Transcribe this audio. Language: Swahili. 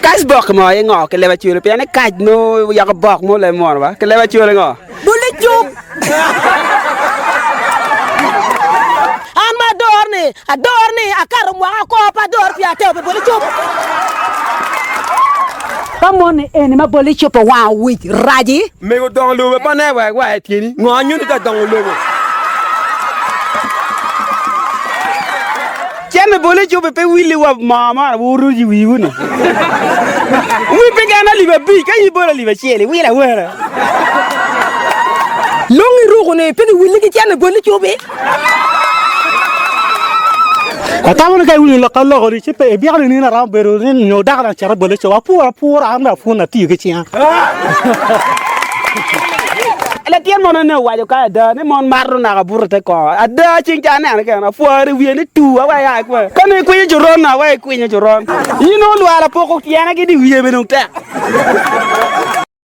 Kas bok mo ye ngo ke leba chulo pe ne kaj no ya ko bok mo le mo ba ke leba chulo ngo Bule chup. Ama adorni akar mo ko pa dor pia te bule chup. Pamone ene ma bole chup wa wi raji. me go dong lo pa ne wa tieni ngo nyu ni ta dong lo Cheme bole chup pe wili wa mama wuru ji wi wuni wi pe gana liba bi ka yi bole liba chele wi la wera Longi rugo ne pe wili ki chane bole chup Atamun kai wuni la kala gori che pe biya ni na ram bero ni no da na chara bole chawa pura amna funa ti ke chia la tien mon ne wa jo ka da ne mon marro na ga burte ko ada chin cha ne ka na fuare wi ni tu wa ya ko ka ne ku ni joron na wa ku ni joron yi no lu ala poko tiana ki di wi be no ta